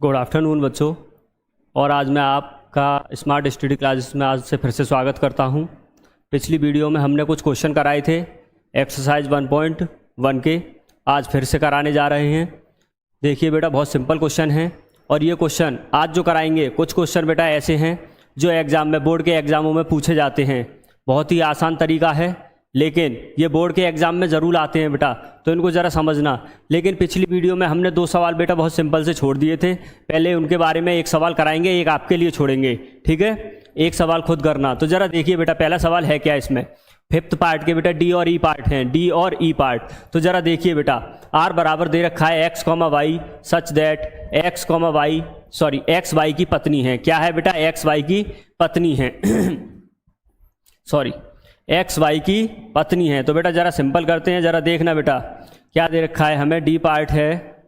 Good afternoon बच्चों। और आज मैं आपका स्मार्ट स्टडी क्लासेस में आज से फिर से स्वागत करता हूं। पिछली वीडियो में हमने कुछ क्वेश्चन कराए थे एक्सरसाइज 1.1 के, आज फिर से कराने जा रहे हैं। देखिए बेटा, बहुत सिंपल क्वेश्चन है और ये क्वेश्चन आज जो कराएंगे, कुछ क्वेश्चन बेटा ऐसे हैं जो एग्ज़ाम में, बोर्ड के एग्ज़ामों में पूछे जाते हैं। बहुत ही आसान तरीका है, लेकिन ये बोर्ड के एग्ज़ाम में ज़रूर आते हैं बेटा, तो इनको ज़रा समझना। लेकिन पिछली वीडियो में हमने 2 सवाल बेटा बहुत सिंपल से छोड़ दिए थे। पहले उनके बारे में एक सवाल कराएंगे, एक आपके लिए छोड़ेंगे, ठीक है। एक सवाल खुद करना। तो ज़रा देखिए बेटा, पहला सवाल है क्या इसमें, 5th पार्ट के बेटा डी और ई पार्ट हैं, डी और ई पार्ट। तो ज़रा देखिए बेटा, आर बराबर दे रखा है X Y such that X Y की पत्नी है। क्या है बेटा? एक्स वाई की पत्नी है एक्स वाई की पत्नी है। तो बेटा ज़रा सिंपल करते हैं, ज़रा देखना बेटा क्या दे रखा है हमें। डी पार्ट है,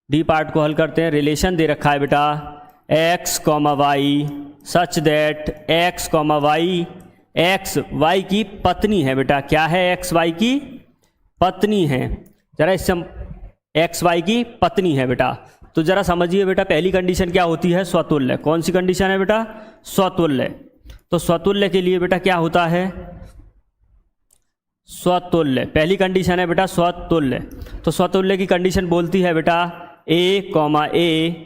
डी पार्ट को हल करते हैं। रिलेशन दे रखा है बेटा X Y such that X Y की पत्नी है बेटा। क्या है? एक्स वाई की पत्नी है। ज़रा इससे एक्स वाई की पत्नी है बेटा। तो ज़रा समझिए बेटा, पहली कंडीशन क्या होती है? स्वतुल्य। कौन सी कंडीशन है बेटा? स्वतुल्य। तो स्वतुल्य के लिए बेटा क्या होता है? स्वतुल्य। पहली कंडीशन है बेटा स्वतुल्य। तो स्वतुल्य की कंडीशन बोलती है बेटा ए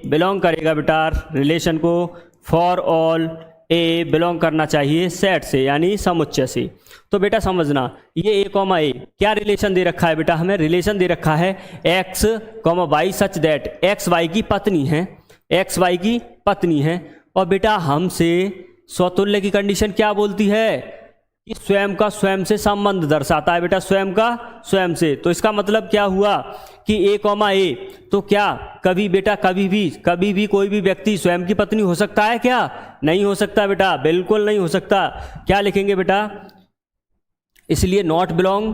बिलोंग करेगा बेटा रिलेशन को फॉर ऑल ए बिलोंग करना चाहिए सेट से, यानी समुच्चय से। तो बेटा समझना, ये ए क्या रिलेशन दे रखा है बेटा? हमें रिलेशन दे रखा है X Y such that X Y की पत्नी है, एक्स वाई की पत्नी है। और बेटा हमसे स्वतुल्य की कंडीशन क्या बोलती है कि स्वयं का स्वयं से संबंध दर्शाता है बेटा, स्वयं का स्वयं से। तो इसका मतलब क्या हुआ कि ए तो क्या कभी बेटा कभी भी कोई भी व्यक्ति स्वयं की पत्नी हो सकता है क्या? नहीं हो सकता बेटा, बिल्कुल नहीं हो सकता। क्या लिखेंगे बेटा? इसलिए नॉट बिलोंग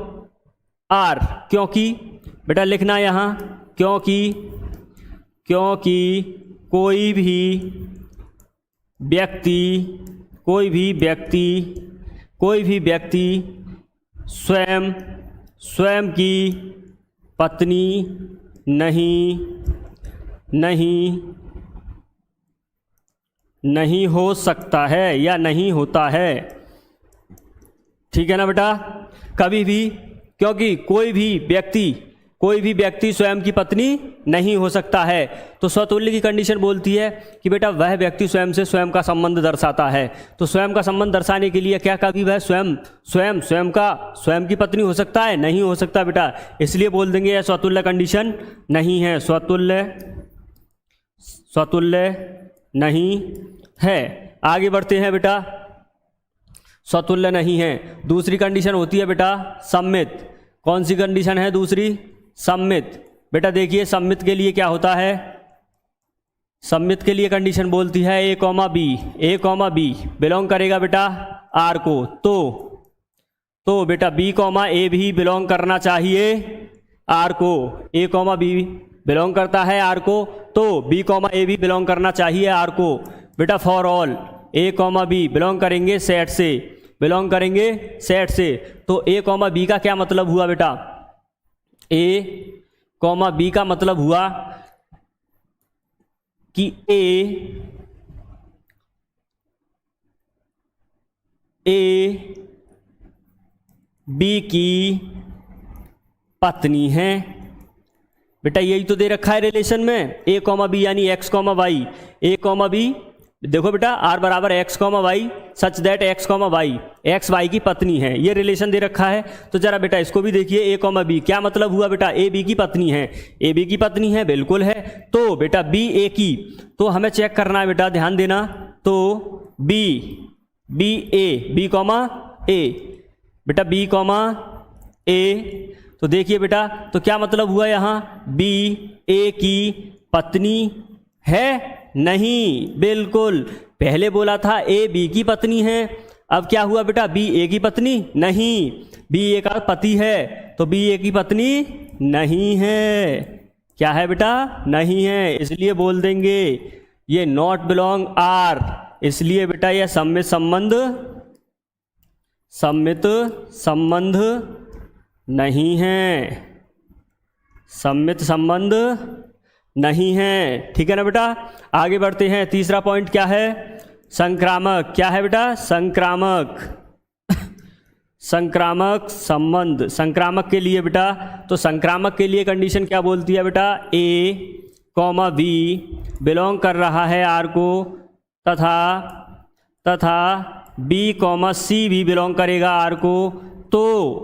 आर, क्योंकि बेटा लिखना यहां क्योंकि कोई भी व्यक्ति स्वयं की पत्नी नहीं हो सकता है या नहीं होता है, ठीक है ना बेटा। कभी भी, क्योंकि कोई भी व्यक्ति स्वयं की पत्नी नहीं हो सकता है। तो स्वतुल्य की कंडीशन बोलती है कि बेटा वह व्यक्ति स्वयं से स्वयं का संबंध दर्शाता है। तो स्वयं का संबंध दर्शाने के लिए क्या कभी वह स्वयं की पत्नी हो सकता है? नहीं हो सकता बेटा। इसलिए बोल देंगे यह स्वतुल्य कंडीशन नहीं है, स्वतुल्य नहीं है। आगे बढ़ते हैं बेटा, स्वतुल्य नहीं है। दूसरी कंडीशन होती है बेटा सम्मित। कौन सी कंडीशन है दूसरी? सम्मित। बेटा देखिए, सम्मित के लिए क्या होता है? सम्मित के लिए कंडीशन बोलती है ए बी बिलोंग करेगा बेटा आर को। तो बेटा बी ए भी बिलोंग करना चाहिए आर को। ए बी बिलोंग करता है आर को, तो बी ए भी बिलोंग करना चाहिए आर को। बेटा for all A B belong करेंगे सेट से। तो ए बी का क्या मतलब हुआ बेटा? ए बी का मतलब हुआ कि ए बी की पत्नी है बेटा। यही तो दे रखा है रिलेशन में, ए बी यानी एक्स वाई। ए बी देखो बेटा, आर बराबर X Y such that X Y की पत्नी है, ये रिलेशन दे रखा है। तो जरा बेटा इसको भी देखिए, ए बी क्या मतलब हुआ बेटा? ए बी की पत्नी है, ए बी की पत्नी है, बिल्कुल है। तो बेटा बी ए की, तो हमें चेक करना है बेटा, ध्यान देना। तो बी ए बेटा बी ए, तो देखिए बेटा, तो क्या मतलब हुआ यहां? बी ए की पत्नी है? नहीं, बिल्कुल। पहले बोला था ए बी की पत्नी है, अब क्या हुआ बेटा? बी ए की पत्नी नहीं, बी ए का पति है, तो बी ए की पत्नी नहीं है। क्या है बेटा? नहीं है। इसलिए बोल देंगे ये नॉट बिलोंग आर। इसलिए बेटा यह सम्मित संबंध नहीं है, सम्मित संबंध नहीं है। ठीक है ना बेटा, आगे बढ़ते हैं। तीसरा पॉइंट क्या है? संक्रामक। क्या है बेटा? संक्रामक। संक्रामक संबंध। संक्रामक के लिए बेटा, तो संक्रामक के लिए कंडीशन क्या बोलती है बेटा? ए कॉमा बी बिलोंग कर रहा है आर को, तथा बी कॉमा सी भी बिलोंग करेगा आर को। तो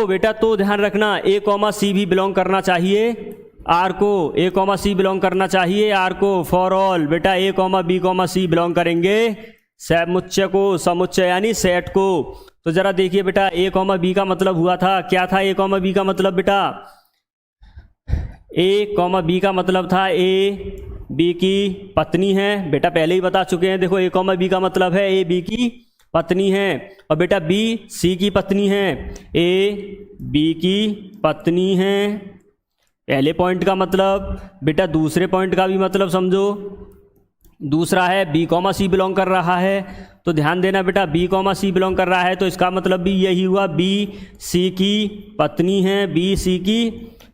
बेटा, तो ध्यान रखना, ए कॉमा सी भी बिलोंग करना चाहिए आर को। ए कॉमा सी बिलोंग करना चाहिए आर को। फॉर ऑल बेटा, A comma B comma C belong करेंगे समुच्चय को, समुच्चय यानी सेट को। तो जरा देखिए बेटा, ए कॉमा बी का मतलब हुआ था, क्या था ए कॉमा बी का मतलब बेटा? ए कॉमा बी का मतलब था ए बी की पत्नी है। बेटा पहले ही बता चुके हैं, देखो ए कॉमा बी का मतलब है ए बी की पत्नी है, और बेटा बी सी की पत्नी है। ए बी की पत्नी है पहले पॉइंट का मतलब। बेटा दूसरे पॉइंट का भी मतलब समझो। दूसरा है बी कॉमा सी बिलोंग कर रहा है, तो ध्यान देना बेटा, बी कॉमा सी बिलोंग कर रहा है तो इसका मतलब भी यही हुआ, बी सी की पत्नी है, बी सी की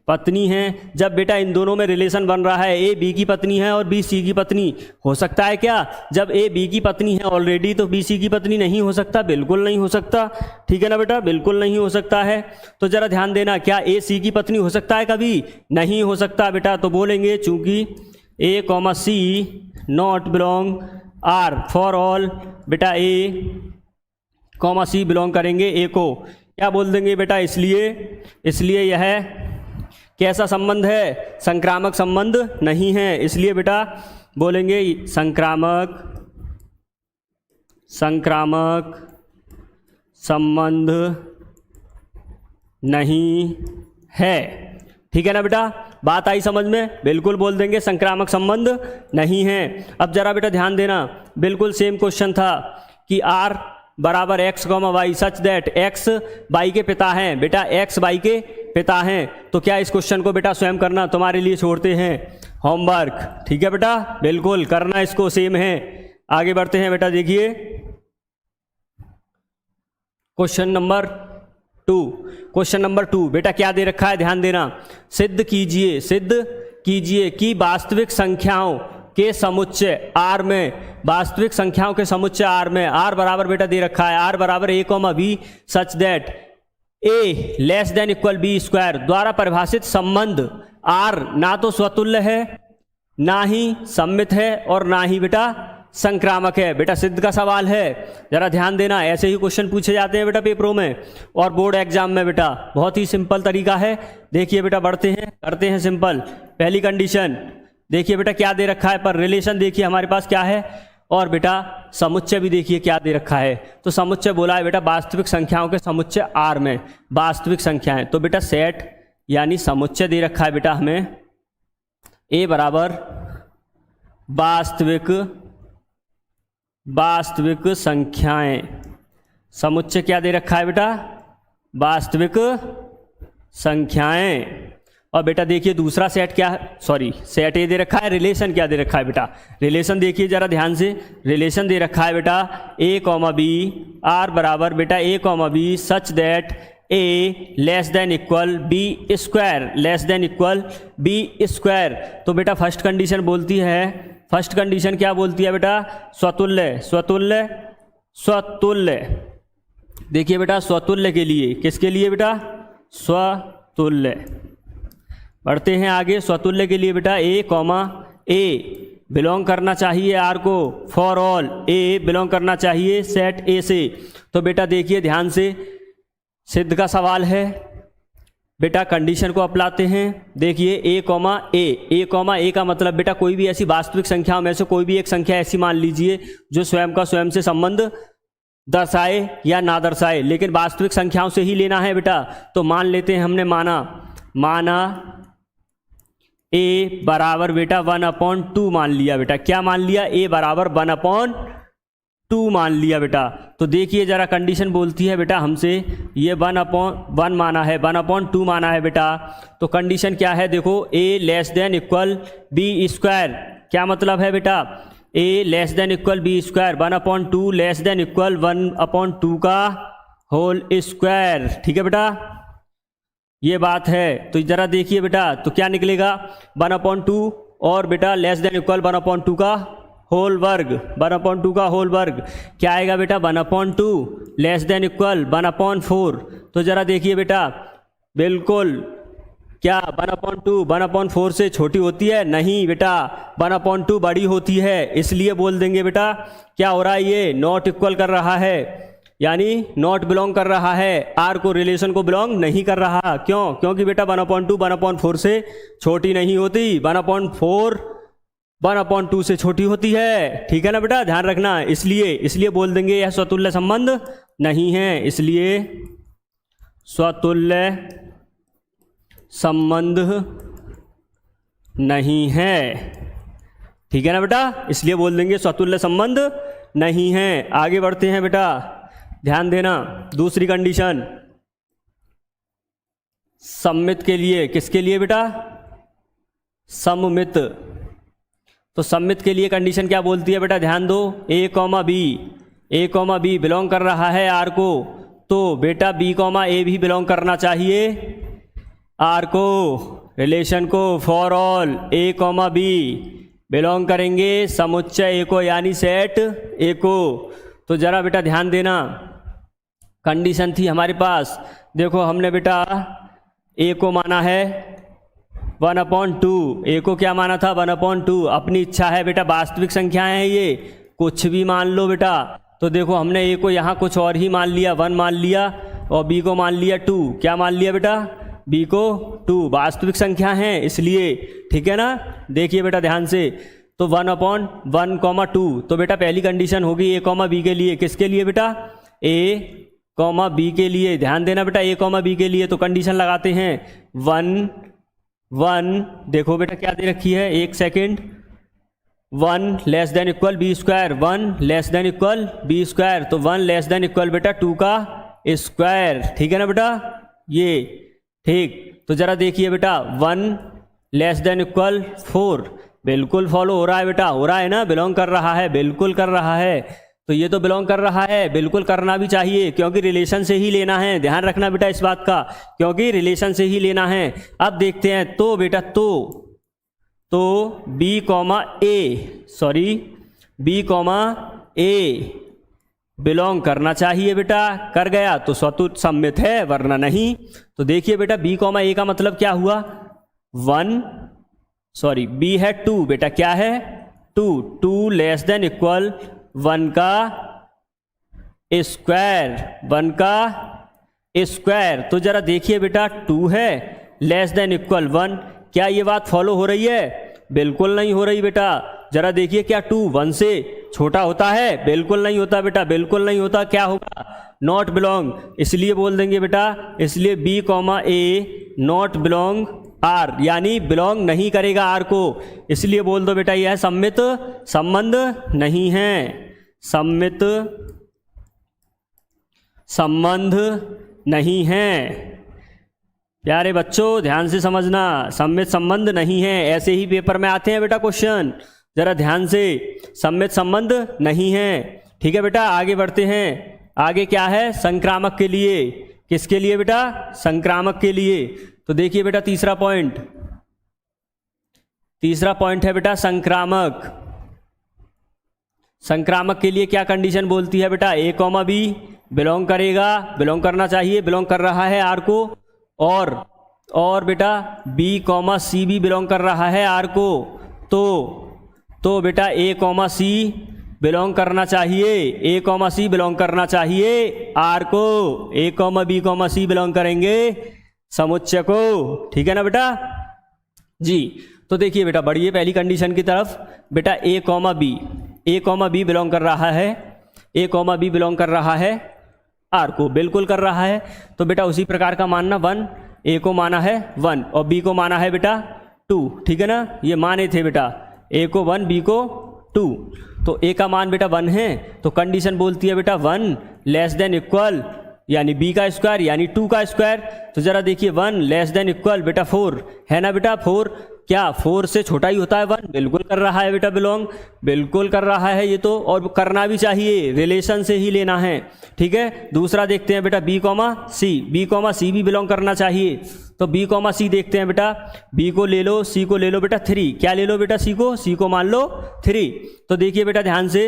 पत्नी है। जब बेटा इन दोनों में रिलेशन बन रहा है, ए बी की पत्नी है और बी सी की पत्नी, हो सकता है क्या जब ए बी की पत्नी है ऑलरेडी तो बी सी की पत्नी नहीं हो सकता? बिल्कुल नहीं हो सकता। ठीक है ना बेटा, बिल्कुल नहीं हो सकता है। तो जरा ध्यान देना, क्या ए सी की पत्नी हो सकता है? कभी नहीं हो सकता बेटा। तो बोलेंगे चूंकि A comma C not belong R for all, बेटा ए कॉमा सी बिलोंग करेंगे ए को। क्या बोल देंगे बेटा? इसलिए यह कैसा संबंध है? संक्रामक संबंध नहीं है। इसलिए बेटा बोलेंगे संक्रामक संबंध नहीं है। ठीक है ना बेटा, बात आई समझ में? बिल्कुल बोल देंगे संक्रामक संबंध नहीं है। अब जरा बेटा ध्यान देना, बिल्कुल सेम क्वेश्चन था कि आर बराबर X comma Y such that X Y के पिता हैं। बेटा एक्स वाई के पिता हैं, तो क्या इस क्वेश्चन को बेटा स्वयं करना, तुम्हारे लिए छोड़ते हैं होमवर्क। ठीक है बेटा, बिल्कुल करना, इसको सेम है। आगे बढ़ते हैं बेटा, देखिए क्वेश्चन नंबर 2 बेटा क्या दे रखा है? ध्यान देना, सिद्ध कीजिए कि वास्तविक संख्याओं के समुच्चय आर में, वास्तविक संख्याओं के समुच्चय आर में, आर बराबर बेटा दे रखा है, आर बराबर A comma B such that A less than equal B square द्वारा परिभाषित संबंध आर ना तो स्वतुल्य है, ना ही सममित है, और ना ही बेटा संक्रामक है। बेटा सिद्ध का सवाल है, जरा ध्यान देना, ऐसे ही क्वेश्चन पूछे जाते हैं बेटा पेपरों में और बोर्ड एग्जाम में। बेटा बहुत ही सिंपल तरीका है। देखिए बेटा, बढ़ते हैं, करते हैं सिंपल। पहली कंडीशन देखिए बेटा क्या दे रखा है, पर रिलेशन देखिए हमारे पास क्या है, और बेटा समुच्चय भी देखिए क्या दे रखा है। तो समुच्चय बोला है बेटा वास्तविक संख्याओं के समुच्चय आर में, वास्तविक संख्याएं, तो बेटा सेट यानी समुच्चय दे रखा है बेटा हमें ए बराबर वास्तविक संख्याएं। समुच्चय क्या दे रखा है बेटा? वास्तविक संख्याएं। और बेटा देखिए दूसरा सेट क्या है, सॉरी सेट ए दे रखा है, रिलेशन क्या दे रखा है बेटा? रिलेशन देखिए जरा ध्यान से, रिलेशन दे रखा है बेटा ए कॉमा बी, आर बराबर बेटा A comma B such that A less than equal B square, less than equal B square. तो बेटा फर्स्ट कंडीशन बोलती है, फर्स्ट कंडीशन क्या बोलती है बेटा? स्वतुल्य। देखिए बेटा स्वतुल्य के लिए, किसके लिए बेटा? स्वतुल्य। बढ़ते हैं आगे, स्वतुल्य के लिए बेटा ए कॉमा ए बिलोंग करना चाहिए आर को, फॉर ऑल ए बिलोंग करना चाहिए सेट ए से। तो बेटा देखिए ध्यान से, सिद्ध का सवाल है बेटा, कंडीशन को अपनाते हैं। देखिए ए कॉमा ए का मतलब बेटा कोई भी ऐसी वास्तविक संख्याओं में से कोई भी एक संख्या ऐसी मान लीजिए जो स्वयं का स्वयं से संबंध दर्शाए या ना दर्शाए, लेकिन वास्तविक संख्याओं से ही लेना है बेटा। तो मान लेते हैं, हमने माना ए बराबर बेटा 1/2 मान लिया बेटा। क्या मान लिया? ए बराबर 1/2 मान लिया बेटा। तो देखिए जरा कंडीशन बोलती है बेटा हमसे, ये 1/1 माना है, 1/2 माना है बेटा। तो कंडीशन क्या है देखो, A less than equal B square. क्या मतलब है बेटा? A less than equal B square, 1/2 less than equal 1/2 का होल स्क्वायर। ठीक है बेटा, ये बात है। तो ज़रा देखिए बेटा, तो क्या निकलेगा 1/2 और बेटा लेस देन इक्वल 1/2 का होल वर्ग, 1/2 का होल वर्ग क्या आएगा बेटा 1/2 लेस देन इक्वल 1/4। तो ज़रा देखिए बेटा, बिल्कुल क्या 1/4 से छोटी होती है? नहीं बेटा, 1/2 बड़ी होती है, इसलिए बोल देंगे बेटा क्या हो रहा है, ये नॉट इक्वल कर रहा है, यानी नॉट बिलोंग कर रहा है, आर को रिलेशन को बिलोंग नहीं कर रहा। क्यों? क्योंकि बेटा 1/2 1/4 से छोटी नहीं होती, 1/4 1/2 से छोटी होती है। ठीक है ना बेटा, ध्यान रखना। इसलिए बोल देंगे यह स्वतुल्य संबंध नहीं है, इसलिए स्वतुल्य संबंध नहीं है। ठीक है ना बेटा, इसलिए बोल देंगे स्वतुल्य संबंध नहीं है। आगे बढ़ते हैं बेटा, ध्यान देना। दूसरी कंडीशन सममित के लिए, किसके लिए बेटा? सममित। तो सममित के लिए कंडीशन क्या बोलती है बेटा? ध्यान दो, ए कॉमा बी बिलोंग कर रहा है आर को, तो बेटा बी कॉमा ए भी बिलोंग करना चाहिए आर को, रिलेशन को। For all A comma B belong करेंगे समुच्चय ए को, यानी सेट ए को। तो जरा बेटा ध्यान देना, कंडीशन थी हमारे पास, देखो हमने बेटा ए को माना है 1/2, ए को क्या माना था 1/2। अपनी इच्छा है बेटा, वास्तविक संख्या है ये, कुछ भी मान लो बेटा। तो देखो हमने ए को यहाँ कुछ और ही मान लिया, 1 मान लिया, और बी को मान लिया 2। क्या मान लिया बेटा? बी को 2, वास्तविक संख्या है इसलिए। ठीक है ना, देखिए बेटा ध्यान से, तो 1/1, 2। तो बेटा पहली कंडीशन होगी ए कॉमा बी के लिए, किसके लिए बेटा? ए कॉमा बी के लिए। ध्यान देना बेटा, ए कॉमा बी के लिए। तो कंडीशन लगाते हैं 1 देखो बेटा क्या दे रखी है, एक second, 1 less than equal B square, 1 less than equal B square. तो 1 लेस देन इक्वल बेटा 2 का स्क्वायर। ठीक है ना बेटा, ये ठीक। तो जरा देखिए बेटा 1 लेस देन इक्वल 4, बिल्कुल फॉलो हो रहा है बेटा, हो रहा है ना, बिलोंग कर रहा है, बिल्कुल कर रहा है। तो ये तो बिलोंग कर रहा है, बिल्कुल करना भी चाहिए, क्योंकि रिलेशन से ही लेना है। ध्यान रखना बेटा इस बात का, क्योंकि रिलेशन से ही लेना है। अब देखते हैं, तो बेटा तो बी कॉमा ए बिलोंग करना चाहिए बेटा, कर गया तो स्वतुल्य सम्मित है, वरना नहीं। तो देखिए बेटा बी कॉमा ए का मतलब क्या हुआ, बी है 2 बेटा, क्या है 2 लेस देन इक्वल 1 का स्क्वायर। तो जरा देखिए बेटा 2 है लेस देन इक्वल 1, क्या ये बात फॉलो हो रही है? बिल्कुल नहीं हो रही बेटा। जरा देखिए, क्या 2 1 से छोटा होता है? बिल्कुल नहीं होता बेटा, बिल्कुल नहीं होता। क्या होगा? Not belong. इसलिए बोल देंगे बेटा, इसलिए B comma A not belong R, यानी बिलोंग नहीं करेगा आर को। इसलिए बोल दो बेटा यह सम्मित संबंध नहीं है, सम्मित संबंध नहीं है। प्यारे बच्चों ध्यान से समझना, सम्मित संबंध नहीं है। ऐसे ही पेपर में आते हैं बेटा क्वेश्चन, जरा ध्यान से, सम्मित संबंध नहीं है। ठीक है बेटा, आगे बढ़ते हैं। आगे क्या है? संक्रामक के लिए। किसके लिए बेटा? संक्रामक के लिए। तो देखिए बेटा तीसरा पॉइंट है बेटा संक्रामक। संक्रामक के लिए क्या कंडीशन बोलती है बेटा? ए कॉमा बी बिलोंग करेगा, बिलोंग करना चाहिए, बिलोंग कर रहा है आर को, और बेटा बी कॉमा सी भी बिलोंग कर रहा है आर को। तो बेटा ए कॉमा सी बिलोंग करना चाहिए, ए कॉमा सी बिलोंग करना चाहिए आर को, ए comma B comma C belong करेंगे समुच्चय को। ठीक है ना बेटा जी। तो देखिए बेटा बढ़िए पहली कंडीशन की तरफ। बेटा ए कॉमा बी बिलोंग कर रहा है, ए कॉमा बी बिलोंग कर रहा है आर को, बिल्कुल कर रहा है। तो बेटा उसी प्रकार का मानना 1, ए को माना है 1 और बी को माना है बेटा 2। ठीक है ना, ये माने थे बेटा, ए को 1 बी को 2। तो ए का मान बेटा 1 है, तो कंडीशन बोलती है बेटा 1 लेस देन इक्वल, यानी बी का स्क्वायर यानी 2 का स्क्वायर। तो जरा देखिए 1 लेस देन इक्वल बेटा 4 है ना बेटा 4। क्या 4 से छोटा ही होता है 1? बिल्कुल कर रहा है बेटा बिलोंग, बिल्कुल कर रहा है ये तो, और करना भी चाहिए, रिलेशन से ही लेना है। ठीक है, दूसरा देखते हैं बेटा बी कॉमा सी, बी कॉमा सी भी बिलोंग करना चाहिए। तो बी कॉमा सी देखते हैं बेटा, बी को ले लो, सी को ले लो बेटा 3, क्या ले लो बेटा सी को मान लो 3। तो देखिए बेटा ध्यान से,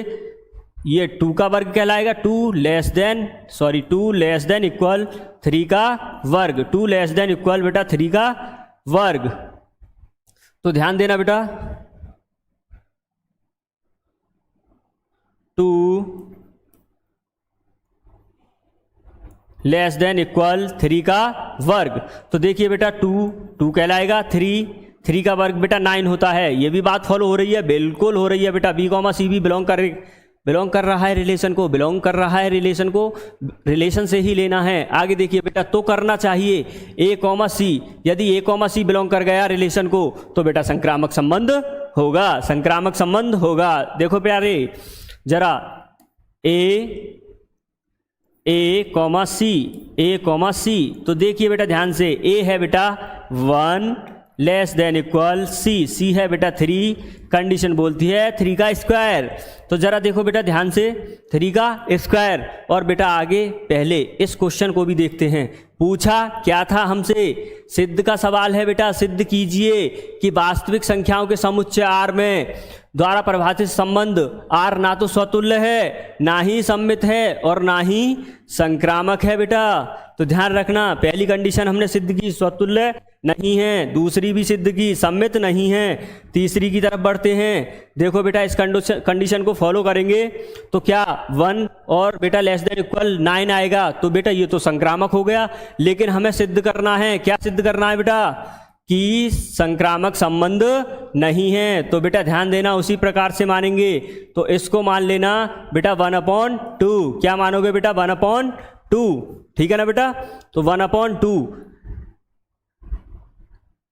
ये 2 का वर्ग कहलाएगा, 2 लेस देन इक्वल 3 का वर्ग, 2 लेस देन इक्वल बेटा 3 का वर्ग। तो ध्यान देना बेटा, 2 लेस देन इक्वल 3 का वर्ग। तो देखिए बेटा 2 कहलाएगा, 3 का वर्ग बेटा 9 होता है। ये भी बात फॉलो हो रही है, बिल्कुल हो रही है बेटा। बी कॉमा सी भी बिलोंग कर रहा है रिलेशन को, रिलेशन से ही लेना है। आगे देखिए बेटा, तो करना चाहिए ए कॉमा सी, यदि ए कॉमा सी बिलोंग कर गया रिलेशन को तो बेटा संक्रामक संबंध होगा, देखो प्यारे जरा, ए कॉमा सी, तो देखिए बेटा ध्यान से, ए है बेटा 1 लेस देन इक्वल सी है बेटा 3, कंडीशन बोलती है 3 का स्क्वायर। तो जरा देखो बेटा ध्यान से, 3 का स्क्वायर। और बेटा आगे पहले इस क्वेश्चन को भी देखते हैं, पूछा क्या था हमसे, सिद्ध का सवाल है बेटा। सिद्ध कीजिए कि वास्तविक संख्याओं के समुच्चय R में द्वारा परिभाषित संबंध R ना तो स्वतुल्य है, ना ही सममित है, और ना ही संक्रामक है बेटा। तो ध्यान रखना, पहली कंडीशन हमने सिद्ध की स्वतुल्य नहीं है, दूसरी भी सिद्ध की सम्मित नहीं है, तीसरी की तरफ बढ़ते हैं। देखो बेटा इस कंडीशन को फॉलो करेंगे तो क्या 1 और बेटा लेस देन इक्वल 9 आएगा, तो बेटा ये तो संक्रामक हो गया। लेकिन हमें सिद्ध करना है, क्या सिद्ध करना है बेटा, कि संक्रामक संबंध नहीं है। तो बेटा ध्यान देना, उसी प्रकार से मानेंगे। तो इसको मान लेना बेटा 1/2, क्या मानोगे बेटा 1/2, ठीक है ना बेटा। तो 1/2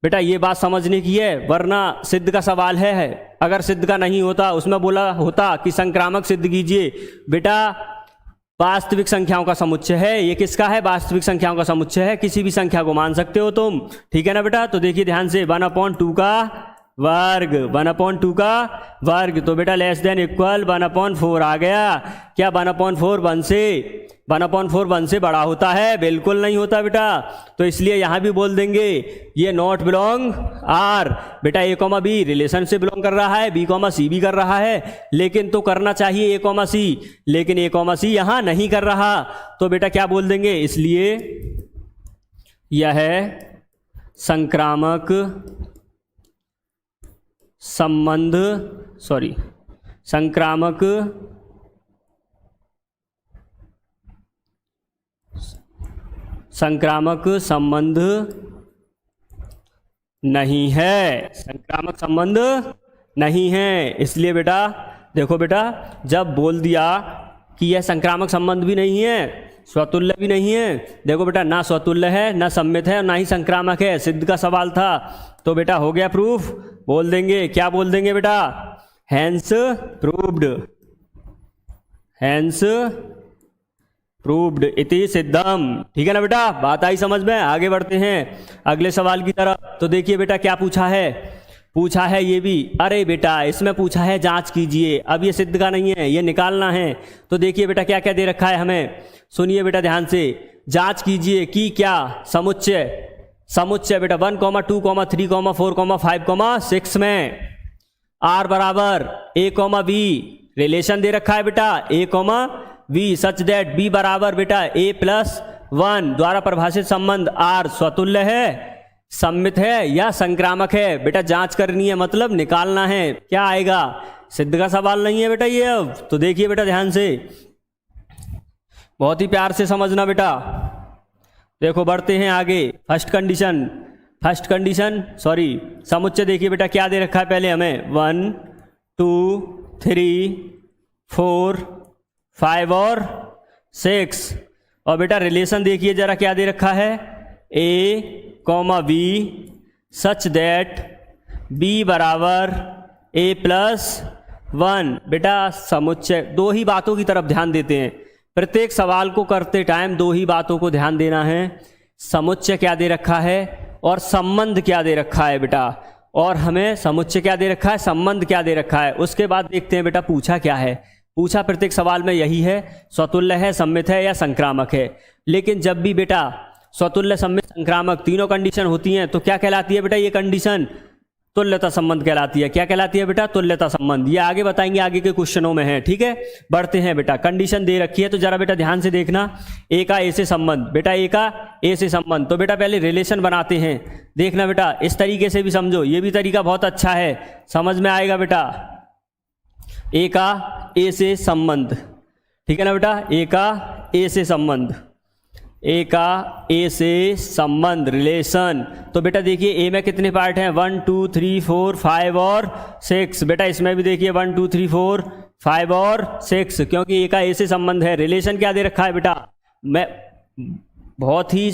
बेटा ये बात समझने की है, वरना सिद्ध का सवाल है, अगर सिद्ध का नहीं होता उसमें बोला होता कि संक्रामक सिद्ध कीजिए। बेटा वास्तविक संख्याओं का समुच्चय है, ये किसका है, वास्तविक संख्याओं का समुच्चय है, किसी भी संख्या को मान सकते हो तुम, ठीक है ना बेटा। तो देखिए ध्यान से, 1/2 का वर्ग, 1/2 का वर्ग, तो बेटा लेस देन इक्वल 1/4 आ गया। क्या 1/4 1 से बड़ा होता है? बिल्कुल नहीं होता बेटा। तो इसलिए यहां भी बोल देंगे ये नॉट बिलोंग R। बेटा A कॉमा बी रिलेशन से बिलोंग कर रहा है, B कॉमा सी भी कर रहा है, लेकिन तो करना चाहिए A कॉमा सी, लेकिन A कॉमा सी यहां नहीं कर रहा। तो बेटा क्या बोल देंगे, इसलिए यह संक्रामक संबंध संक्रामक संबंध नहीं है, संक्रामक संबंध नहीं है। इसलिए बेटा देखो बेटा, जब बोल दिया कि यह संक्रामक संबंध भी नहीं है, स्वतुल्य भी नहीं है, देखो बेटा ना स्वतुल्य है, ना सम्मित है और ना ही संक्रामक है, सिद्ध का सवाल था, तो बेटा हो गया प्रूफ। बोल देंगे, क्या बोल देंगे बेटा, हैंस प्रूव्ड इति सिद्धम। ठीक है ना बेटा, बात आई समझ में। आगे बढ़ते हैं अगले सवाल की तरफ। तो देखिए बेटा क्या पूछा है ये भी, अरे बेटा इसमें पूछा है जांच कीजिए। अब ये सिद्ध का नहीं है, ये निकालना है। तो देखिए बेटा क्या क्या दे रखा है हमें, सुनिए बेटा ध्यान से, जांच कीजिए कि क्या समुच्चय बेटा 1, 2, 3, 4, 5, 6 में R बराबर A, B रिलेशन दे रखा है बेटा A, B such that B बराबर बेटा A+1 द्वारा परिभाषित संबंध R स्वतुल्य है, सम्मित है या संक्रामक है। बेटा जांच करनी है, मतलब निकालना है। क्या आएगा, सिद्ध का सवाल नहीं है बेटा ये। अब तो देखिए बेटा ध्यान से, बहुत ही प्यार से समझना बेटा। देखो बढ़ते हैं आगे। फर्स्ट कंडीशन समुच्चय देखिए बेटा क्या दे रखा है पहले हमें, 1, 2, 3, 4, 5 और 6। और बेटा रिलेशन देखिए जरा क्या दे रखा है, A, B such that B बराबर A+1। बेटा समुच्चय, दो ही बातों की तरफ ध्यान देते हैं, प्रत्येक सवाल को करते टाइम दो ही बातों को ध्यान देना है। समुच्चय क्या दे रखा है और संबंध क्या दे रखा है बेटा, और हमें समुच्चय क्या दे रखा है, संबंध क्या दे रखा है। उसके बाद देखते हैं बेटा पूछा क्या है। पूछा प्रत्येक सवाल में यही है, स्वतुल्य है, सममित है या संक्रामक है। लेकिन जब भी बेटा स्वतुल्य, सममित, संक्रामक तीनों कंडीशन होती हैं तो क्या कहलाती है बेटा ये कंडीशन, तुल्यता संबंध कहलाती है। क्या कहलाती है बेटा, तुल्यता संबंध। ये आगे बताएंगे, आगे के क्वेश्चनों में है। ठीक है, बढ़ते हैं बेटा। कंडीशन दे रखी है तो जरा बेटा ध्यान से देखना। ए का ए से संबंध, बेटा ए का ए से संबंध, तो बेटा पहले रिलेशन बनाते हैं। देखना बेटा, इस तरीके से भी समझो, ये भी तरीका बहुत अच्छा है, समझ में आएगा बेटा। ए का ए से संबंध, ठीक है ना बेटा, ए का ए से संबंध, ए का ए से संबंध, रिलेशन। तो बेटा देखिए ए में कितने पार्ट हैं, 1 2 3 4 5 और 6। बेटा इसमें भी देखिए 1 2 3 4 5 और 6, क्योंकि ए का ए से संबंध है। रिलेशन क्या दे रखा है बेटा, मैं बहुत ही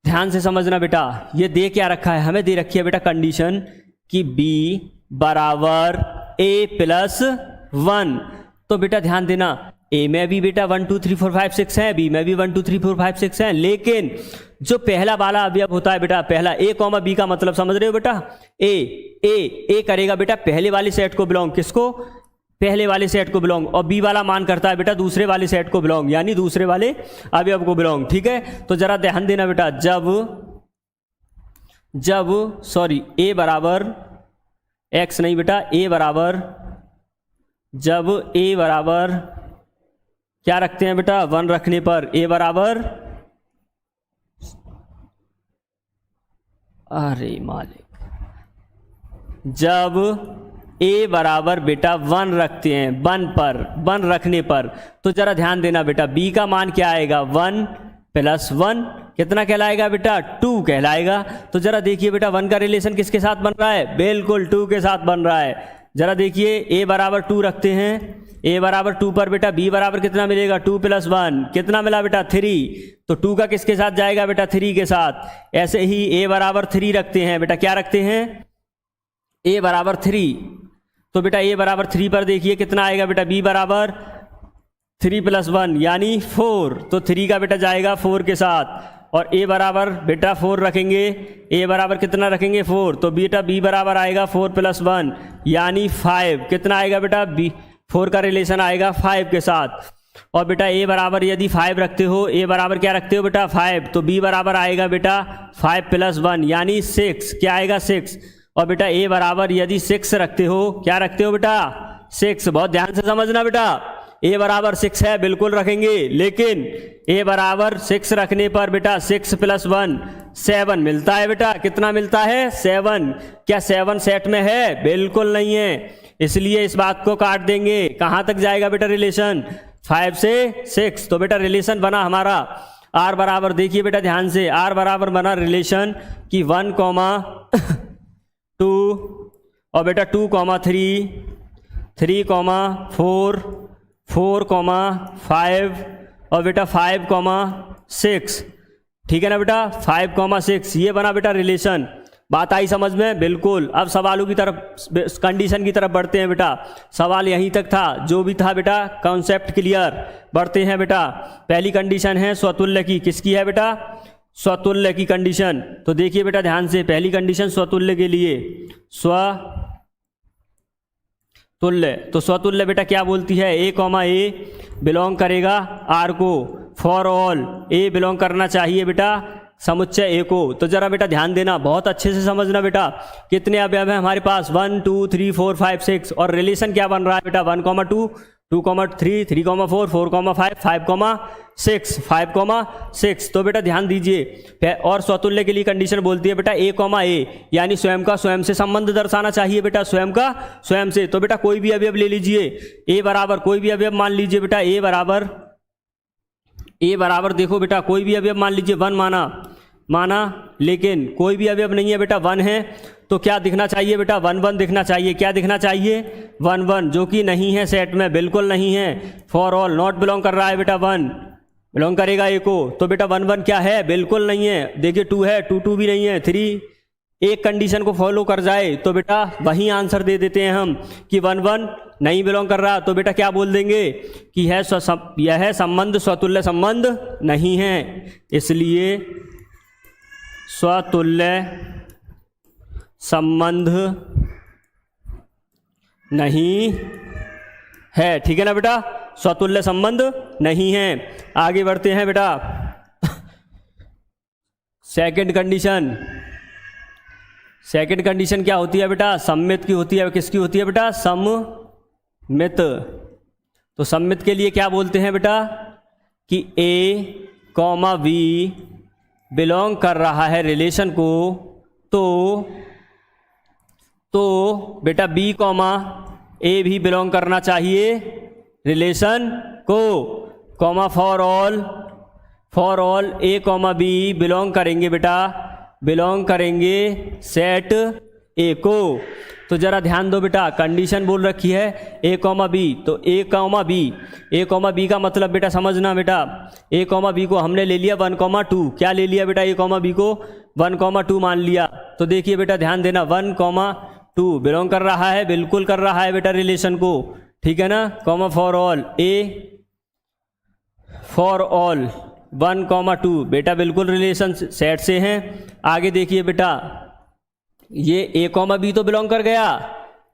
ध्यान से समझना बेटा, ये दे क्या रखा है, हमें दे रखी है बेटा कंडीशन कि b बराबर a प्लस 1। तो बेटा ध्यान देना, ए में भी बेटा 1 2 3 4 5 6 है, बी में भी 1 2 3 4 5 6 है, लेकिन जो पहला वाला अवयव होता है बेटा, पहला ए कॉमा बी का मतलब समझ रहे हो बेटा, ए करेगा बेटा पहले वाले सेट को बिलोंग, किसको, पहले वाले सेट को बिलोंग, और बी वाला मान करता है बेटा दूसरे वाले सेट को बिलोंग, यानी दूसरे वाले अवयव को बिलोंग। ठीक है, तो जरा ध्यान देना बेटा, जब सॉरी ए बराबर एक्स नहीं बेटा, ए बराबर, जब ए बराबर क्या रखते हैं बेटा, 1 रखने पर, ए बराबर, अरे मालिक, जब ए बराबर बेटा 1 रखते हैं, 1 रखने पर, तो जरा ध्यान देना बेटा, बी का मान क्या आएगा, 1 प्लस 1 कितना कहलाएगा बेटा, 2 कहलाएगा। तो जरा देखिए बेटा 1 का रिलेशन किसके साथ बन रहा है, बिल्कुल 2 के साथ बन रहा है। जरा देखिए ए बराबर 2 रखते हैं, ए बराबर 2 पर बेटा बी बराबर कितना मिलेगा, 2 प्लस 1 कितना मिला बेटा, 3। तो 2 का किसके साथ जाएगा बेटा, 3 के साथ। ऐसे ही ए बराबर 3 रखते हैं बेटा, क्या रखते हैं, ए बराबर 3, तो बेटा ए बराबर 3 पर देखिए कितना आएगा बेटा, बी बराबर 3 प्लस 1 यानी 4, तो 3 का बेटा जाएगा 4 के साथ, और ए बराबर बेटा 4 रखेंगे, ए बराबर कितना रखेंगे, 4, तो बेटा बी बराबर आएगा 4 प्लस 1 यानी 5, कितना आएगा बेटा, बी 4 का रिलेशन आएगा 5 के साथ। और बेटा ए बराबर यदि 5 रखते हो, ए बराबर क्या रखते हो बेटा, 5, तो बी बराबर आएगा बेटा 5 प्लस 1 यानी 6, क्या आएगा 6। और बेटा ए बराबर यदि 6 रखते हो, क्या रखते हो बेटा, 6, बहुत ध्यान से समझना बेटा, ए बराबर 6 है बिल्कुल रखेंगे, लेकिन ए बराबर 6 रखने पर बेटा 6 प्लस 1 7 मिलता है बेटा, कितना मिलता है, 7। क्या 7 सेट में है, बिल्कुल नहीं है, इसलिए इस बात को काट देंगे। कहां तक जाएगा बेटा रिलेशन, 5 से 6। तो बेटा रिलेशन बना हमारा आर बराबर, देखिए बेटा ध्यान से, आर बराबर बना रिलेशन कि 1, 2 और बेटा 2, 3, 3, 4, 4, 5 और बेटा 5, 6, ठीक है ना बेटा, 5, 6, ये बना बेटा रिलेशन। बात आई समझ में, बिल्कुल। अब सवालों की तरफ, कंडीशन की तरफ बढ़ते हैं बेटा। सवाल यहीं तक था, जो भी था बेटा कॉन्सेप्ट क्लियर। बढ़ते हैं बेटा, पहली कंडीशन है स्वतुल्य की, किसकी है बेटा, स्वतुल्य की कंडीशन। तो देखिए बेटा ध्यान से, पहली कंडीशन स्वतुल्य के लिए, स्वतुल्य, तो स्वतुल्य बेटा क्या बोलती है, ए बिलोंग करेगा आर को, फॉर ऑल ए बिलोंग करना चाहिए बेटा समुच्चय ए को। तो जरा बेटा ध्यान देना, बहुत अच्छे से समझना बेटा, कितने अवयव हैं हमारे पास, 1 2 3 4 5 6, और रिलेशन क्या बन रहा है बेटा, 1, 2, 2, 3, 3, 4, 4, 5, 5, 6। तो बेटा ध्यान दीजिए, और स्वतुल्य के लिए कंडीशन बोलती है बेटा ए, यानी स्वयं का स्वयं से संबंध दर्शाना चाहिए बेटा, स्वयं का स्वयं से। तो बेटा कोई भी अवयव ले लीजिए, ए बराबर कोई भी अवयव मान लीजिए बेटा, ए बराबर देखो बेटा, कोई भी अवयव मान लीजिए, 1 माना, लेकिन कोई भी अवयव नहीं है बेटा, 1 है, तो क्या दिखना चाहिए बेटा, 1 1 दिखना चाहिए। क्या दिखना चाहिए, 1 1, जो कि नहीं है सेट में, बिल्कुल नहीं है। फॉर ऑल नॉट बिलोंग कर रहा है बेटा, 1 बिलोंग करेगा ए को, तो बेटा 1 1 क्या है, बिल्कुल नहीं है। देखिए 2 है, 2 2 भी नहीं है, 3 एक कंडीशन को फॉलो कर जाए तो बेटा वही आंसर दे देते हैं हम कि 1 1 नहीं बिलोंग कर रहा, तो बेटा क्या बोल देंगे कि यह संबंध स्वतुल्य संबंध नहीं है, इसलिए स्वतुल्य संबंध नहीं है। ठीक है ना बेटा, स्वतुल्य संबंध नहीं है। आगे बढ़ते हैं बेटा। सेकंड कंडीशन, सेकंड कंडीशन क्या होती है बेटा? सममित की होती है। किसकी होती है बेटा? सममित। तो सममित के लिए क्या बोलते हैं बेटा कि ए कॉमा बी बिलोंग कर रहा है रिलेशन को, तो बेटा बी कॉमा ए भी बिलोंग करना चाहिए रिलेशन को, comma for all A comma B belong करेंगे बेटा, बिलोंग करेंगे सेट ए को। तो जरा ध्यान दो बेटा, कंडीशन बोल रखी है ए कॉमा बी, तो ए कॉमा बी का मतलब बेटा समझना बेटा, ए कॉमा बी को हमने ले लिया 1,2। क्या ले लिया बेटा? ए कॉमा बी को 1,2 मान लिया। तो देखिए बेटा ध्यान देना, 1,2 बिलोंग कर रहा है, बिल्कुल कर रहा है बेटा रिलेशन को। ठीक है ना, कॉमा फॉर ऑल 1,2 बेटा बिल्कुल रिलेशन सेट से हैं। आगे देखिए बेटा, ये ए कॉमा बी तो बिलोंग कर गया,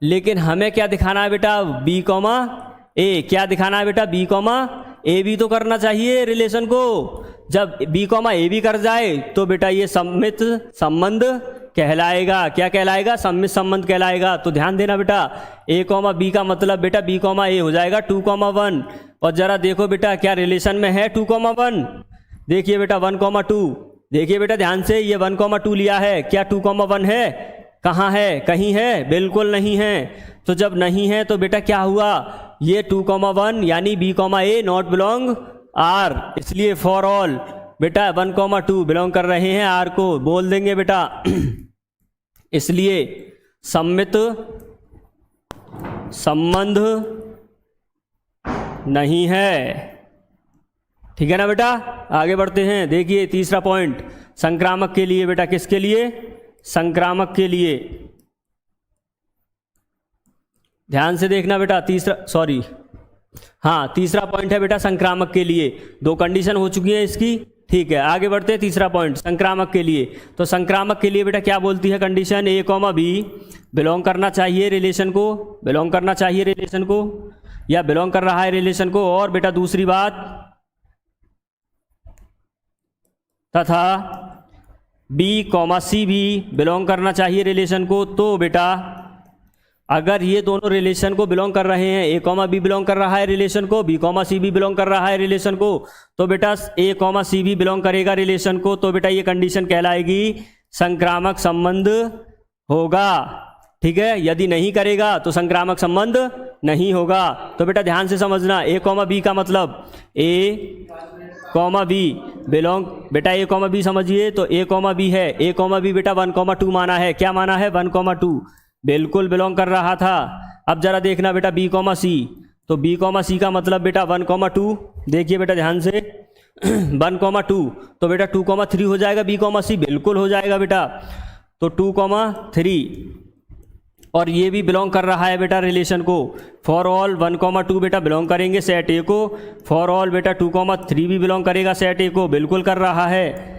लेकिन हमें क्या दिखाना है बेटा? बी कॉमा ए। क्या दिखाना है बेटा? बी कॉमा ए भी तो करना चाहिए रिलेशन को। जब बी कॉमा ए भी कर जाए तो बेटा ये सममित संबंध कहलाएगा। क्या कहलाएगा? सममित संबंध कहलाएगा। तो ध्यान देना बेटा, ए कॉमा बी का मतलब बेटा बी कॉमा ए हो जाएगा 2,1। और जरा देखो बेटा क्या रिलेशन में है 2,1? देखिए बेटा 1,2। देखिए बेटा ध्यान से, ये 1,2 लिया है। क्या 2,1 है? कहाँ है? कहीं है? बिल्कुल नहीं है। तो जब नहीं है तो बेटा क्या हुआ? ये 2,1 यानी B comma A not belong R, इसलिए फॉर ऑल बेटा 1,2 बिलोंग कर रहे हैं आर को, बोल देंगे बेटा। इसलिए सममित संबंध नहीं है। ठीक है ना बेटा, आगे बढ़ते हैं। देखिए तीसरा पॉइंट, संक्रामक के लिए बेटा। किसके लिए? संक्रामक के लिए। ध्यान से देखना बेटा, तीसरा पॉइंट है बेटा संक्रामक के लिए। 2 कंडीशन हो चुकी है इसकी। ठीक है, आगे बढ़ते हैं। तीसरा पॉइंट संक्रामक के लिए। तो संक्रामक के लिए बेटा क्या बोलती है कंडीशन? ए कॉमा बी बिलोंग करना चाहिए रिलेशन को, बिलोंग करना चाहिए रिलेशन को, या बिलोंग कर रहा है रिलेशन को। और बेटा दूसरी बात, तथा बी कॉमा सी भी बिलोंग करना चाहिए रिलेशन को। तो बेटा अगर ये दोनों रिलेशन को बिलोंग कर रहे हैं, ए कॉमा बी बिलोंग कर रहा है रिलेशन को, बी कॉमा सी भी बिलोंग कर रहा है रिलेशन को, तो बेटा ए कॉमा सी भी बिलोंग करेगा रिलेशन को। तो बेटा ये कंडीशन कहलाएगी संक्रामक संबंध होगा। ठीक है, यदि नहीं करेगा तो संक्रामक संबंध नहीं होगा। तो बेटा ध्यान से समझना, ए कॉमा बी का मतलब ए कॉमा बी बिलोंग, बेटा ए कॉमा बी समझिए, तो ए कॉमा बी है, ए कॉमा बी बेटा 1,2 माना है। क्या माना है? 1,2 बिल्कुल बिलोंग कर रहा था। अब जरा देखना बेटा बी कॉमा सी, तो बी कॉमा सी का मतलब बेटा 1,2। देखिए बेटा ध्यान से 1,2, तो बेटा 2,3 हो जाएगा। बी कॉमा सी बिल्कुल हो जाएगा बेटा, तो 2,3। और ये भी बिलोंग कर रहा है बेटा रिलेशन को। फॉर ऑल 1,2 बेटा बिलोंग करेंगे सेट ए को, फॉर ऑल बेटा 2,3 भी बिलोंग करेगा सेट ए को, बिल्कुल कर रहा है।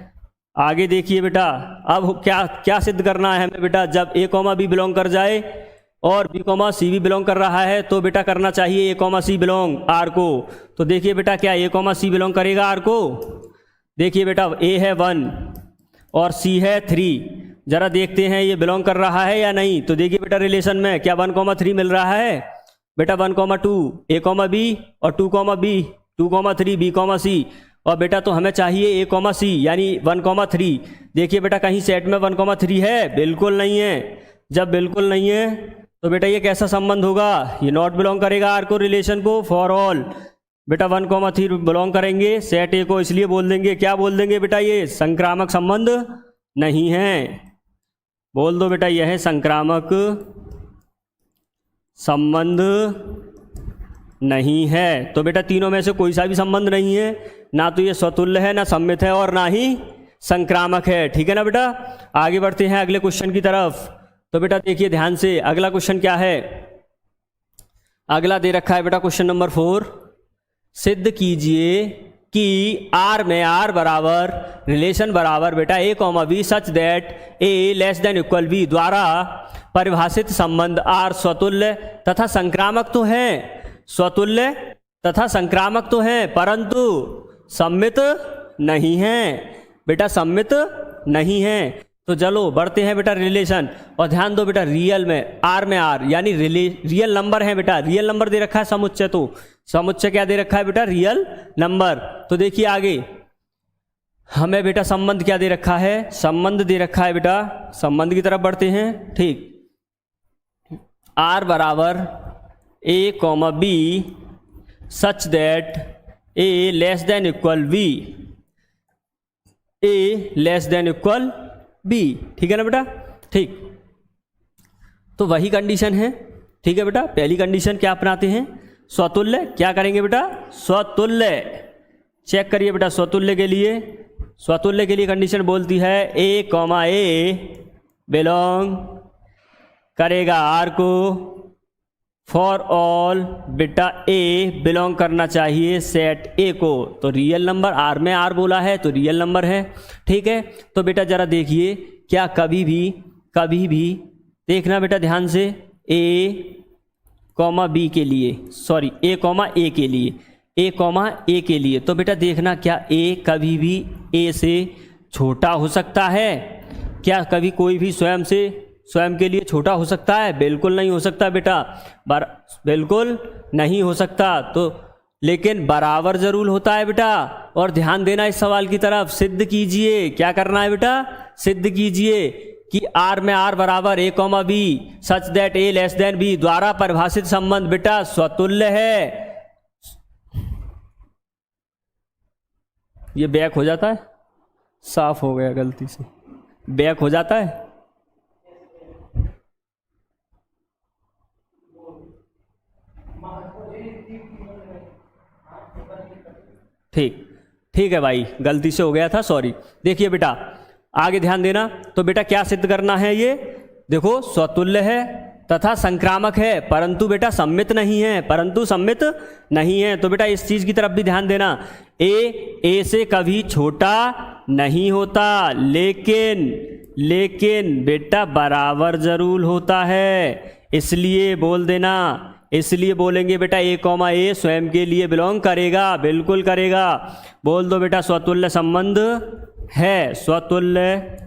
आगे देखिए बेटा, अब क्या क्या सिद्ध करना है हमें बेटा? जब ए कॉमा बी बिलोंग कर जाए और बी कॉमा सी भी बिलोंग कर रहा है तो बेटा करना चाहिए ए कॉमा सी बिलोंग आर को। तो देखिए बेटा क्या ए कॉमा सी बिलोंग करेगा आर को? देखिए बेटा ए है 1 और सी है 3, जरा देखते हैं ये बिलोंग कर रहा है या नहीं। तो देखिए बेटा रिलेशन में क्या 1,3 मिल रहा है बेटा? 1,2 ए कॉमा बी और 2,3 बी कॉमा सी। और बेटा तो हमें चाहिए ए कॉमा सी यानी 1,3। देखिए बेटा कहीं सेट में 1,3 है? बिल्कुल नहीं है। जब बिल्कुल नहीं है तो बेटा ये कैसा संबंध होगा? ये नॉट बिलोंग करेगा आर को रिलेशन को। फॉर ऑल बेटा 1,3 बिलोंग करेंगे सेट ए को, इसलिए बोल देंगे, क्या बोल देंगे बेटा? ये संक्रामक संबंध नहीं है। बोल दो बेटा यह है संक्रामक संबंध नहीं है। तो बेटा तीनों में से कोई सा भी संबंध नहीं है, ना तो ये स्वतुल्य है, ना सममित है, और ना ही संक्रामक है। ठीक है ना बेटा, आगे बढ़ते हैं अगले क्वेश्चन की तरफ। तो बेटा देखिए ध्यान से, अगला क्वेश्चन क्या है? अगला दे रखा है बेटा क्वेश्चन नंबर 4, सिद्ध कीजिए कि आर में आर बराबर रिलेशन बराबर बेटा A comma B such that A less than equal B द्वारा परिभाषित संबंध आर स्वतुल्य तथा संक्रामक तो है, स्वतुल्य तथा संक्रामक तो है परंतु सम्मित नहीं है बेटा, सम्मित नहीं है। तो चलो बढ़ते हैं बेटा रिलेशन, और ध्यान दो बेटा रियल में आर यानी रियल नंबर है बेटा, रियल नंबर दे रखा है समुच्चय, तो समुच्चय क्या दे रखा है बेटा, रियल नंबर। तो देखिए आगे हमें बेटा संबंध क्या दे रखा है, संबंध दे रखा है बेटा, संबंध की तरफ बढ़ते हैं। ठीक, आर बराबर A comma B such that A less than equal B, A less than equal B, ठीक है ना बेटा। ठीक, तो वही कंडीशन है, ठीक है बेटा। पहली कंडीशन क्या अपनाते हैं, स्वतुल्य, क्या करेंगे बेटा, स्वतुल्य। चेक करिए बेटा स्वतुल्य के लिए, स्वतुल्य के लिए कंडीशन बोलती है ए कॉमा ए बिलोंग करेगा आर को, फॉर ऑल बेटा ए बिलोंग करना चाहिए सेट ए को। तो रियल नंबर, आर में आर बोला है तो रियल नंबर है, ठीक है। तो बेटा जरा देखिए क्या कभी भी देखना बेटा ध्यान से, ए कॉमा बी के लिए, सॉरी ए कॉमा ए के लिए, ए कॉमा ए के लिए, तो बेटा देखना क्या ए कभी भी ए से छोटा हो सकता है, क्या कभी कोई भी स्वयं के लिए छोटा हो सकता है, बिल्कुल नहीं हो सकता बेटा, बिल्कुल नहीं हो सकता। तो लेकिन बराबर जरूर होता है बेटा, और ध्यान देना इस सवाल की तरफ, सिद्ध कीजिए, क्या करना है बेटा, सिद्ध कीजिए कि आर में आर बराबर A comma B such that A less than B द्वारा परिभाषित संबंध बेटा स्वतुल्य है। ये बैक हो जाता है, साफ हो गया गलती से, बैक हो जाता है। ठीक है भाई, गलती से हो गया था, सॉरी। देखिए बेटा आगे ध्यान देना, तो बेटा क्या सिद्ध करना है, ये देखो स्वतुल्य है तथा संक्रामक है परंतु बेटा सम्मित नहीं है, परंतु सम्मित नहीं है। तो बेटा इस चीज की तरफ भी ध्यान देना, ए से कभी छोटा नहीं होता, लेकिन बेटा बराबर जरूर होता है, इसलिए बोल देना, इसलिए बोलेंगे बेटा ए कॉमा ए स्वयं के लिए बिलोंग करेगा, बिल्कुल करेगा। बोल दो बेटा स्वतुल्य संबंध है, स्वतुल्य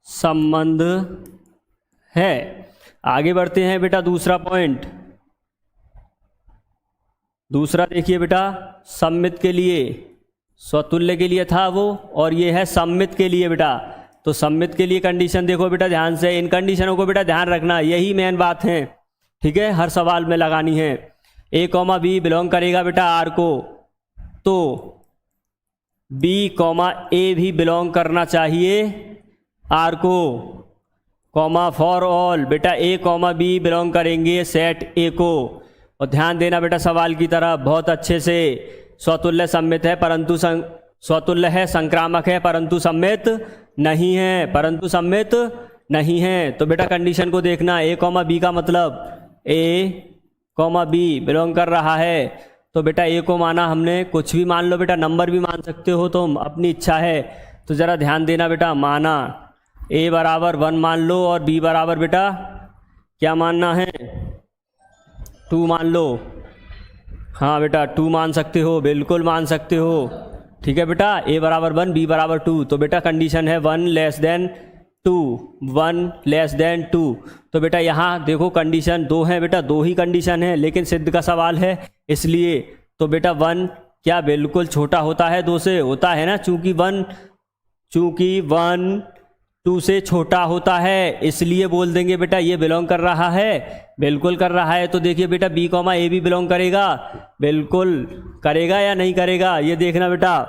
संबंध है। आगे बढ़ते हैं बेटा दूसरा पॉइंट, दूसरा देखिए बेटा सम्मित के लिए, स्वतुल्य के लिए था वो, और ये है सम्मित के लिए बेटा। तो सम्मित के लिए कंडीशन देखो बेटा ध्यान से, इन कंडीशनों को बेटा ध्यान रखना, यही मेन बात है, ठीक है, हर सवाल में लगानी है। ए कॉमा बी बिलोंग करेगा बेटा आर को, तो बी कॉमा ए भी बिलोंग करना चाहिए आर को, कॉमा फॉर ऑल बेटा ए कॉमा बी बिलोंग करेंगे सेट ए को। और ध्यान देना बेटा सवाल की तरफ बहुत अच्छे से, स्वतुल्य सम्मित है परंतु स्वतुल्य है, संक्रामक है परंतु सम्मित नहीं है, परंतु सम्मित नहीं है। तो बेटा कंडीशन को देखना, ए कॉमा बी का मतलब ए कॉमा बी बिलोंग कर रहा है, तो बेटा ए को माना हमने, कुछ भी मान लो बेटा, नंबर भी मान सकते हो तुम, अपनी इच्छा है। तो ज़रा ध्यान देना बेटा, माना ए बराबर 1 मान लो और बी बराबर बेटा क्या मानना है, 2 मान लो। हाँ बेटा 2 मान सकते हो, बिल्कुल मान सकते हो, ठीक है बेटा। ए बराबर 1 बी बराबर 2, तो बेटा कंडीशन है 1 लेस देन 2, 1 लेस देन 2। तो बेटा यहाँ देखो कंडीशन 2 है बेटा, 2 ही कंडीशन है, लेकिन सिद्ध का सवाल है इसलिए। तो बेटा 1 क्या बिल्कुल छोटा होता है 2 से, होता है ना, चूंकि 1 2 से छोटा होता है, इसलिए बोल देंगे बेटा ये बिलोंग कर रहा है, बिल्कुल कर रहा है। तो देखिए बेटा बी कॉमा ए भी बिलोंग करेगा, बिल्कुल करेगा या नहीं करेगा, ये देखना बेटा,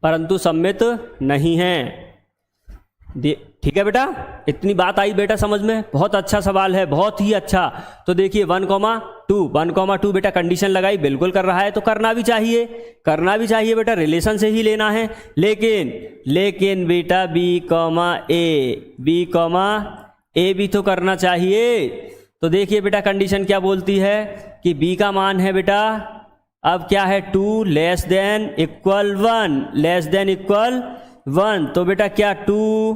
परंतु सम्मित नहीं है, ठीक है बेटा। इतनी बात आई बेटा समझ में, बहुत अच्छा सवाल है, बहुत ही अच्छा। तो देखिए 1,2 बेटा कंडीशन लगाई, बिल्कुल कर रहा है, तो करना भी चाहिए बेटा, रिलेशन से ही लेना है। लेकिन बेटा बी कॉमा ए भी तो करना चाहिए, तो देखिए बेटा कंडीशन क्या बोलती है कि b का मान है बेटा अब क्या है 2 less than equal 1, less than equal 1। तो बेटा क्या 2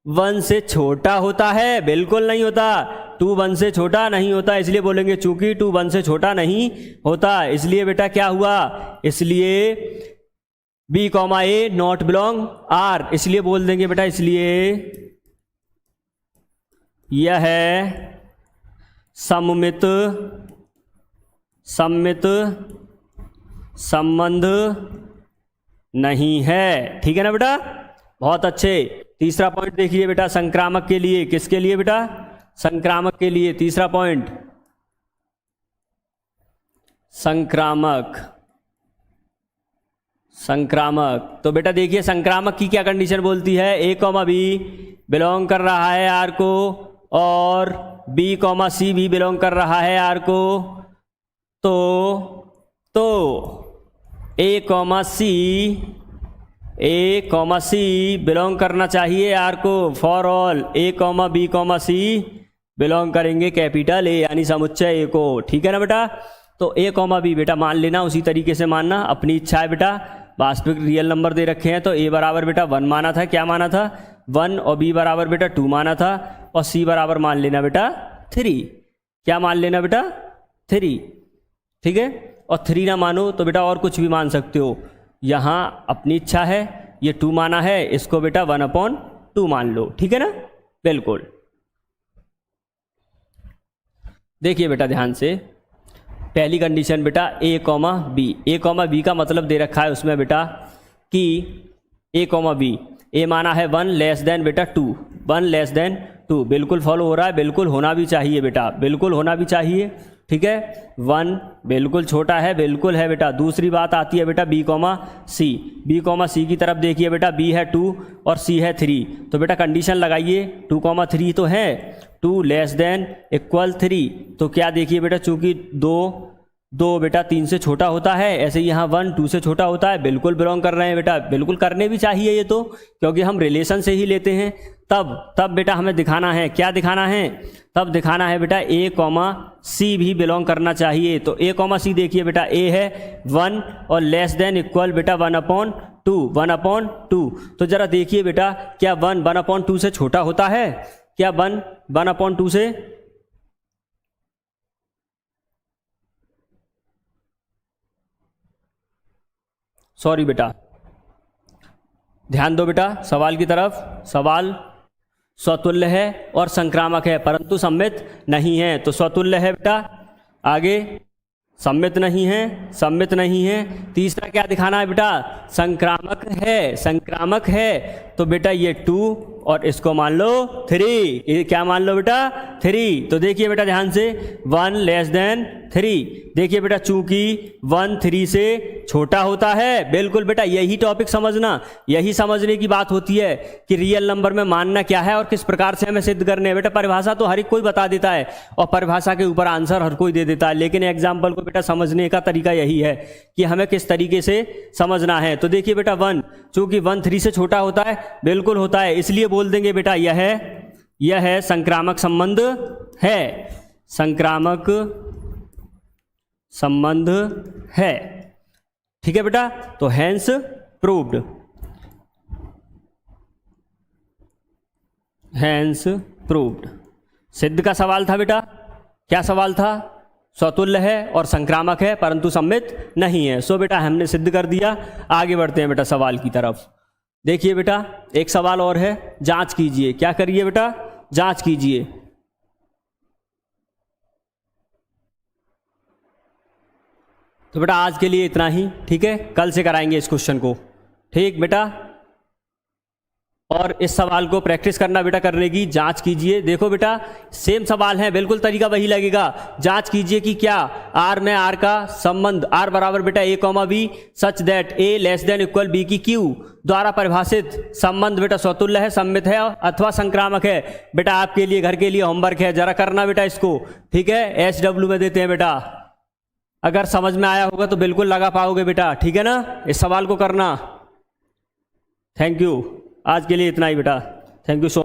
1 से छोटा होता है? बिल्कुल नहीं होता। 2 1 से छोटा नहीं होता, इसलिए बोलेंगे चूंकि 2 1 से छोटा नहीं होता, इसलिए बेटा क्या हुआ, इसलिए b comma A not belong R, इसलिए बोल देंगे बेटा इसलिए यह है सममित संबंध नहीं है। ठीक है ना बेटा, बहुत अच्छे। तीसरा पॉइंट देखिए बेटा संक्रामक के लिए, किसके लिए बेटा, संक्रामक के लिए। तीसरा पॉइंट संक्रामक। तो बेटा देखिए संक्रामक की क्या कंडीशन बोलती है, a कॉमा बी बिलोंग कर रहा है आर को और b कॉमा सी भी बिलोंग कर रहा है आर को, तो a कॉमा सी बिलोंग करना चाहिए आर को for all a comma B comma C belong करेंगे कैपिटल ए यानी समुच्चय ए को। ठीक है ना बेटा, तो a कॉमा बी बेटा मान लेना, उसी तरीके से मानना, अपनी इच्छा है बेटा। वास्तविक रियल नंबर दे रखे हैं तो a बराबर बेटा 1 माना था, क्या माना था 1, और b बराबर बेटा 2 माना था, और c बराबर मान लेना बेटा 3, क्या मान लेना बेटा 3। ठीक है, और 3 ना मानो तो बेटा और कुछ भी मान सकते हो, यहाँ अपनी इच्छा है, ये 2 माना है, इसको बेटा 1/2 मान लो। ठीक है ना, बिल्कुल। देखिए बेटा ध्यान से, पहली कंडीशन बेटा a comma B, a comma B का मतलब दे रखा है उसमें बेटा कि a कॉमा बी, a माना है 1 लेस देन बेटा 2, 1 लेस देन 2, बिल्कुल फॉलो हो रहा है, बिल्कुल होना भी चाहिए बेटा, बिल्कुल होना भी चाहिए। ठीक है, 1 बिल्कुल छोटा है, बिल्कुल है बेटा। दूसरी बात आती है बेटा b कॉमा सी, b कॉमा सी की तरफ देखिए बेटा, b है 2 और c है 3, तो बेटा कंडीशन लगाइए 2 कॉमा 3 तो है, 2 लेस देन इक्वल 3, तो क्या देखिए बेटा चूंकि 2 बेटा 3 से छोटा होता है, ऐसे ही यहाँ 1 2 से छोटा होता है, बिल्कुल बिलोंग कर रहे हैं बेटा, बिल्कुल करने भी चाहिए ये तो, क्योंकि हम रिलेशन से ही लेते हैं। तब बेटा हमें दिखाना है, क्या दिखाना है, तब दिखाना है बेटा a कॉमा सी भी बिलोंग करना चाहिए। तो a कॉमा सी देखिए बेटा, a है 1 और लेस देन इक्वल बेटा 1/2, तो जरा देखिए बेटा क्या 1/2 से छोटा होता है, क्या 1/2 से, सॉरी बेटा ध्यान दो बेटा सवाल की तरफ, सवाल स्वतुल्य है और संक्रामक है परंतु सम्मित नहीं है, तो स्वतुल्य है बेटा, आगे सम्मित नहीं है। तीसरा क्या दिखाना है बेटा, संक्रामक है, तो बेटा ये 2 और इसको मान लो 3, ये क्या मान लो बेटा 3। तो देखिए बेटा ध्यान से 1 लेस देन 3, देखिए बेटा चूंकि 1 3 से छोटा होता है, बिल्कुल बेटा यही टॉपिक समझना, यही समझने की बात होती है कि रियल नंबर में मानना क्या है और किस प्रकार से हमें सिद्ध करने हैं। बेटा परिभाषा तो हर एक कोई बता देता है और परिभाषा के ऊपर आंसर हर कोई दे देता है, लेकिन एग्जाम्पल को बेटा समझने का तरीका यही है कि हमें किस तरीके से समझना है। तो देखिए बेटा 1 चूंकि 1 3 से छोटा होता है, बिल्कुल होता है, इसलिए बोल देंगे बेटा यह है संक्रामक संबंध है, संक्रामक संबंध है। ठीक है बेटा, तो हैंस प्रूव्ड, सिद्ध का सवाल था बेटा, क्या सवाल था, स्वतुल्य है और संक्रामक है परंतु सम्मित नहीं है। सो बेटा हमने सिद्ध कर दिया। आगे बढ़ते हैं बेटा सवाल की तरफ। देखिए बेटा एक सवाल और है, जांच कीजिए, क्या करिए बेटा, जांच कीजिए। तो बेटा आज के लिए इतना ही, ठीक है, कल से कराएंगे इस क्वेश्चन को, ठीक बेटा। और इस सवाल को प्रैक्टिस करना बेटा, करने की जांच कीजिए। देखो बेटा सेम सवाल है, बिल्कुल तरीका वही लगेगा। जांच कीजिए कि क्या आर में आर का संबंध, आर बराबर बेटा A comma B such that A less than equal B की क्यू द्वारा परिभाषित संबंध बेटा स्वतुल्य है, सम्मित है अथवा संक्रामक है। बेटा आपके लिए घर के लिए होमवर्क है, जरा करना बेटा इसको, ठीक है। SW में देते हैं बेटा, अगर समझ में आया होगा तो बिल्कुल लगा पाओगे बेटा, ठीक है ना। इस सवाल को करना। थैंक यू, आज के लिए इतना ही बेटा, थैंक यू सो मच।